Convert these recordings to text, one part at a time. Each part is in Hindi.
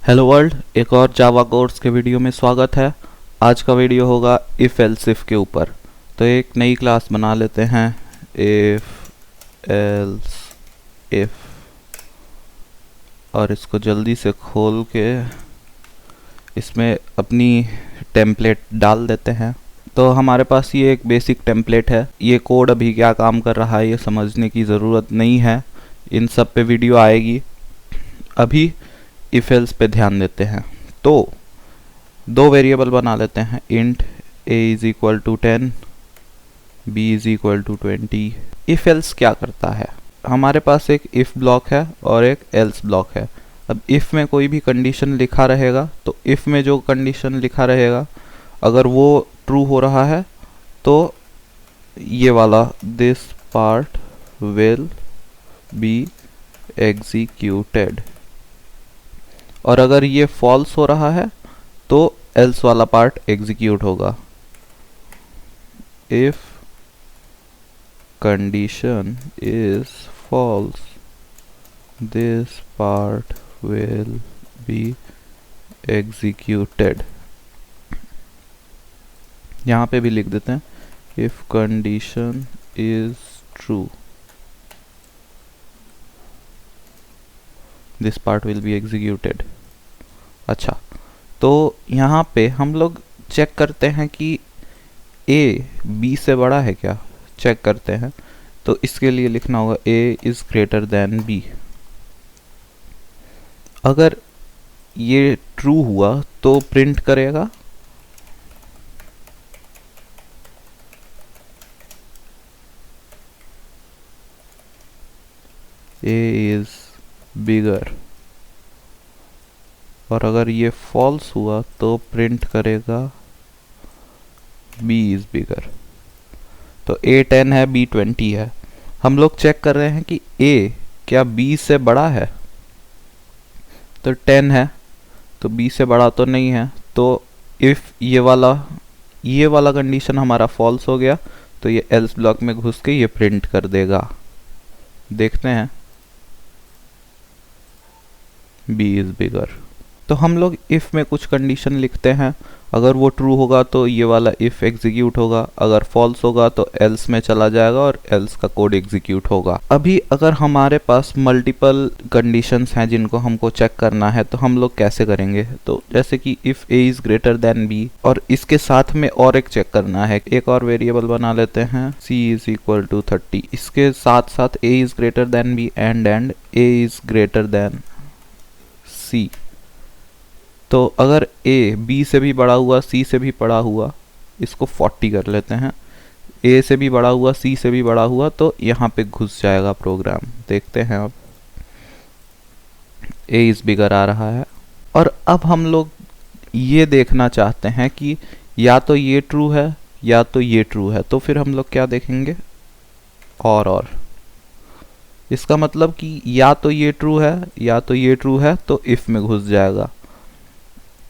हेलो वर्ल्ड, एक और जावा कोर्स के वीडियो में स्वागत है। आज का वीडियो होगा इफ़ एल्स इफ के ऊपर। तो एक नई क्लास बना लेते हैं, इफ़ एल्स इफ, और इसको जल्दी से खोल के इसमें अपनी टेम्पलेट डाल देते हैं। तो हमारे पास ये एक बेसिक टेम्पलेट है। ये कोड अभी क्या काम कर रहा है ये समझने की ज़रूरत नहीं है, इन सब पे वीडियो आएगी। अभी इफ एल्स पे ध्यान देते हैं। तो दो वेरिएबल बना लेते हैं, int a is equal to 10, b is equal to 20। If else क्या करता है, हमारे पास एक इफ ब्लॉक है और एक एल्स ब्लॉक है। अब इफ में कोई भी कंडीशन लिखा रहेगा तो इफ में जो कंडीशन लिखा रहेगा अगर वो ट्रू हो रहा है तो ये वाला this part will be executed, और अगर ये फॉल्स हो रहा है तो एल्स वाला पार्ट एग्जीक्यूट होगा। If condition is false this part will be executed. यहाँ पे भी लिख देते हैं if condition is true this part will be executed. अच्छा, तो यहाँ पे हम लोग चेक करते हैं कि a b से बड़ा है क्या, चेक करते हैं। तो इसके लिए लिखना होगा a is greater than b। अगर ये ट्रू हुआ तो प्रिंट करेगा a इज बिगर, और अगर ये फॉल्स हुआ तो प्रिंट करेगा b इज बिगर। तो a 10 है, b 20 है। हम लोग चेक कर रहे हैं कि a क्या b से बड़ा है, तो 10 है तो b से बड़ा तो नहीं है। तो इफ ये वाला कंडीशन हमारा फॉल्स हो गया तो ये एल्स ब्लॉक में घुस के ये प्रिंट कर देगा। देखते हैं b इज बिगर। तो हम लोग इफ में कुछ कंडीशन लिखते हैं, अगर वो ट्रू होगा तो ये वाला इफ एग्जीक्यूट होगा, अगर फॉल्स होगा तो एल्स में चला जाएगा और एल्स का कोड एग्जीक्यूट होगा। अभी अगर हमारे पास मल्टीपल कंडीशंस हैं जिनको हमको चेक करना है तो हम लोग कैसे करेंगे। तो जैसे कि if a is greater than b, और इसके साथ में और एक चेक करना है, एक और वेरिएबल बना लेते हैं c इज इक्वल टू 30। इसके साथ साथ a is greater than b and a is greater than c। तो अगर a b से भी बड़ा हुआ, c से भी बड़ा हुआ, इसको 40 कर लेते हैं, a से भी बड़ा हुआ, c से भी बड़ा हुआ, तो यहाँ पे घुस जाएगा प्रोग्राम। देखते हैं अब a इज बिगर आ रहा है। और अब हम लोग ये देखना चाहते हैं कि या तो ये ट्रू है या तो ये ट्रू है। तो फिर हम लोग क्या देखेंगे, और इसका मतलब कि या तो ये ट्रू है या तो ये ट्रू है तो इफ में घुस जाएगा,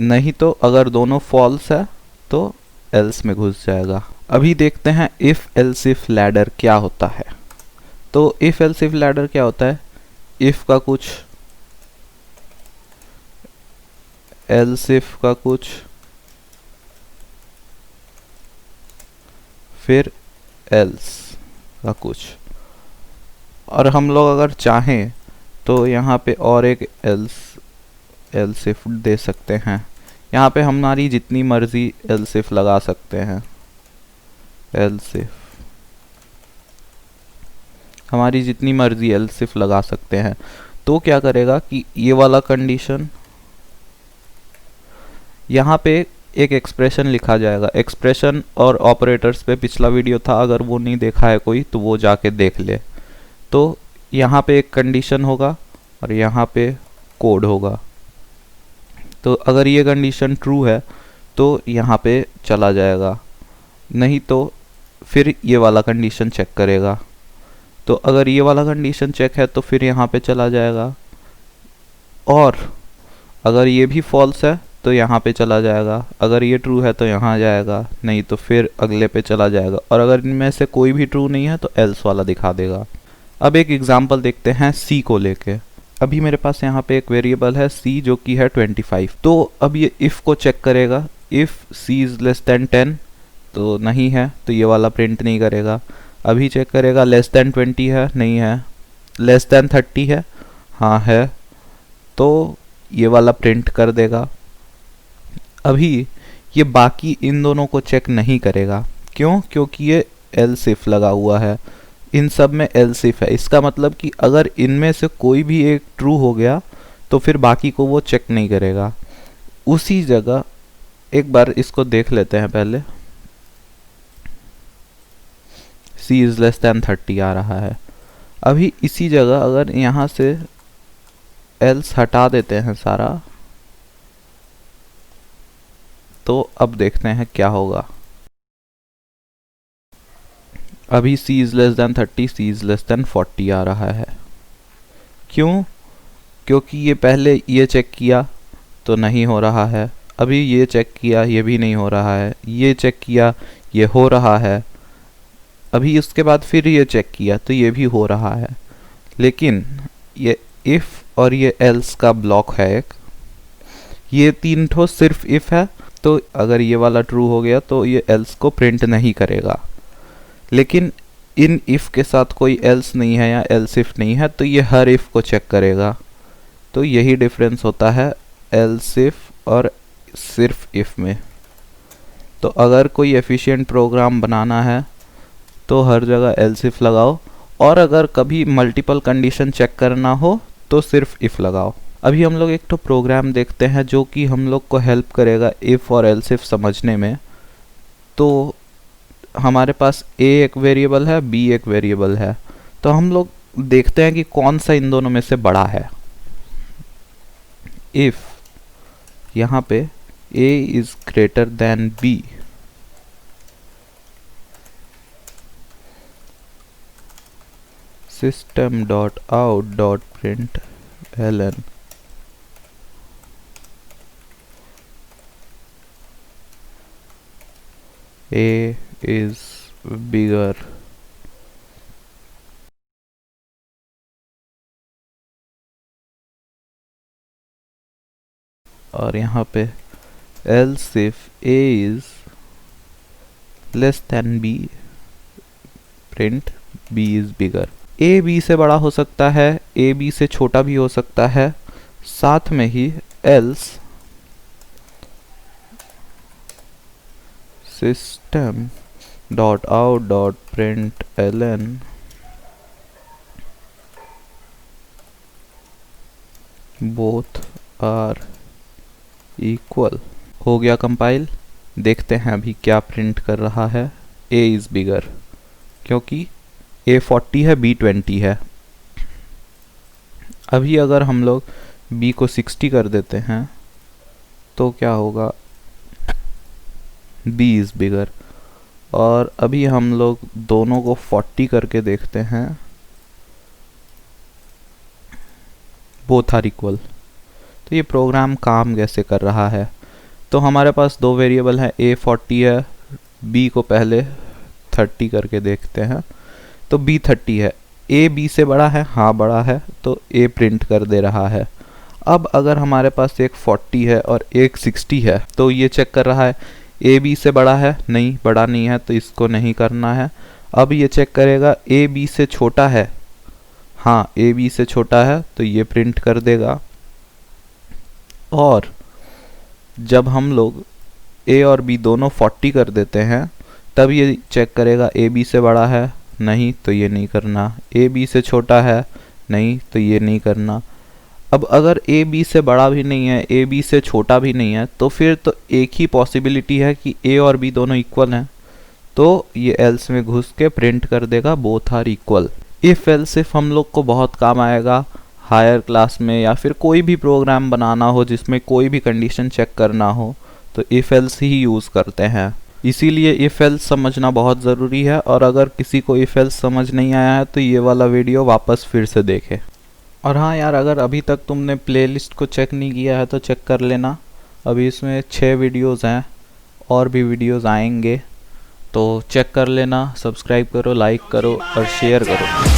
नहीं तो अगर दोनों फॉल्स है तो एल्स में घुस जाएगा। अभी देखते हैं इफ एल्स इफ लैडर क्या होता है। तो इफ एल्स इफ लैडर क्या होता है, इफ का कुछ, एल्स इफ का कुछ, फिर एल्स का कुछ। और हम लोग अगर चाहें तो यहाँ पे और एक एल्स इफ दे सकते हैं। यहाँ पे हमारी जितनी मर्जी एल्स इफ लगा सकते हैं। एल्स इफ हमारी जितनी मर्जी एल्स इफ लगा सकते हैं। तो क्या करेगा कि ये वाला कंडीशन, यहाँ पे एक एक्सप्रेशन लिखा जाएगा। एक्सप्रेशन और ऑपरेटर्स पे पिछला वीडियो था, अगर वो नहीं देखा है कोई तो वो जाके देख ले। तो यहाँ पे एक कंडीशन होगा और यहाँ पे कोड होगा। तो अगर ये कंडीशन ट्रू है तो यहाँ पे चला जाएगा, नहीं तो फिर ये वाला कंडीशन चेक करेगा। तो अगर ये वाला कंडीशन चेक है तो फिर यहाँ पे चला जाएगा, और अगर ये भी फॉल्स है तो यहाँ पे चला जाएगा। अगर ये ट्रू है तो यहाँ जाएगा, नहीं तो फिर अगले पे चला जाएगा। और अगर इनमें से कोई भी ट्रू नहीं है तो एल्स वाला दिखा देगा। अब एक एग्जांपल देखते हैं सी को लेके। अभी मेरे पास यहाँ पे एक वेरिएबल है c जो कि है 25। तो अब ये if को चेक करेगा, if c is less than 10 तो नहीं है तो ये वाला प्रिंट नहीं करेगा। अभी चेक करेगा लेस देन 20 है, नहीं है। लेस देन 30 है, हाँ है, तो ये वाला प्रिंट कर देगा। अभी ये बाकी इन दोनों को चेक नहीं करेगा, क्यों? क्योंकि ये एल्स इफ लगा हुआ है, इन सब में एल्स इफ है। इसका मतलब कि अगर इनमें से कोई भी एक ट्रू हो गया तो फिर बाकी को वो चेक नहीं करेगा। उसी जगह एक बार इसको देख लेते हैं पहले। c इज़ लेस दैन 30 आ रहा है। अभी इसी जगह अगर यहाँ से एल्स हटा देते हैं सारा, तो अब देखते हैं क्या होगा। अभी c is less than 30, c is less than 40 आ रहा है। क्यों? क्योंकि ये पहले ये चेक किया तो नहीं हो रहा है, अभी ये चेक किया ये भी नहीं हो रहा है, ये चेक किया ये हो रहा है, अभी उसके बाद फिर ये चेक किया तो ये भी हो रहा है। लेकिन ये इफ़ और ये एल्स का ब्लॉक है एक, ये तीन ठो सिर्फ इफ़ है, तो अगर ये वाला ट्रू हो गया तो ये एल्स को प्रिंट नहीं करेगा। लेकिन इन इफ़ के साथ कोई एल्स नहीं है या एल्स इफ़ नहीं है तो ये हर इफ़ को चेक करेगा। तो यही डिफरेंस होता है एल्स इफ़ और सिर्फ इफ़ में। तो अगर कोई एफिशिएंट प्रोग्राम बनाना है तो हर जगह एल्स इफ़ लगाओ, और अगर कभी मल्टीपल कंडीशन चेक करना हो तो सिर्फ इफ़ लगाओ। अभी हम लोग एक तो प्रोग्राम देखते हैं जो कि हम लोग को हेल्प करेगा इफ़ और एल्स इफ़ समझने में। तो हमारे पास a एक वेरिएबल है, b एक वेरिएबल है, तो हम लोग देखते हैं कि कौन सा इन दोनों में से बड़ा है। इफ़ यहाँ पे a is greater than b, system dot out dot println a is bigger और यहाँ पे else if a is less than b print b is bigger। a b से बड़ा हो सकता है, a b से छोटा भी हो सकता है। साथ में ही else system dot out dot println both are equal। हो गया कंपाइल। देखते हैं अभी क्या प्रिंट कर रहा है। a is bigger, क्योंकि a 40 है, b 20 है। अभी अगर हम लोग b को 60 कर देते हैं तो क्या होगा? b is bigger. और अभी हम लोग दोनों को 40 करके देखते हैं, बोथ आर इक्वल। तो ये प्रोग्राम काम कैसे कर रहा है? तो हमारे पास दो वेरिएबल हैं, a 40 है, b को पहले 30 करके देखते हैं। तो b 30 है, a b से बड़ा है, हाँ बड़ा है, तो a प्रिंट कर दे रहा है। अब अगर हमारे पास एक 40 है और एक 60 है तो ये चेक कर रहा है a b से बड़ा है, नहीं बड़ा नहीं है, तो इसको नहीं करना है। अब ये चेक करेगा a b से छोटा है, हाँ a b से छोटा है, तो ये प्रिंट कर देगा। और जब हम लोग a और b दोनों 40 कर देते हैं तब ये चेक करेगा a b से बड़ा है, नहीं तो ये नहीं करना। a b से छोटा है, नहीं तो ये नहीं करना। अब अगर a b से बड़ा भी नहीं है, a b से छोटा भी नहीं है, तो फिर तो एक ही पॉसिबिलिटी है कि a और b दोनों इक्वल हैं, तो ये एल्स में घुस के प्रिंट कर देगा both are equal. If else if हम लोग को बहुत काम आएगा हायर क्लास में, या फिर कोई भी प्रोग्राम बनाना हो जिसमें कोई भी कंडीशन चेक करना हो तो इफ़ एल्स ही यूज़ करते हैं। इसीलिए इफ़ एल्स समझना बहुत ज़रूरी है। और अगर किसी को इफ़ एल्स समझ नहीं आया है तो ये वाला वीडियो वापस फिर से देखे। और हाँ यार, अगर अभी तक तुमने प्लेलिस्ट को चेक नहीं किया है तो चेक कर लेना। अभी इसमें 6 वीडियोज़ हैं, और भी वीडियोज़ आएंगे, तो चेक कर लेना। सब्सक्राइब करो, लाइक करो और शेयर करो।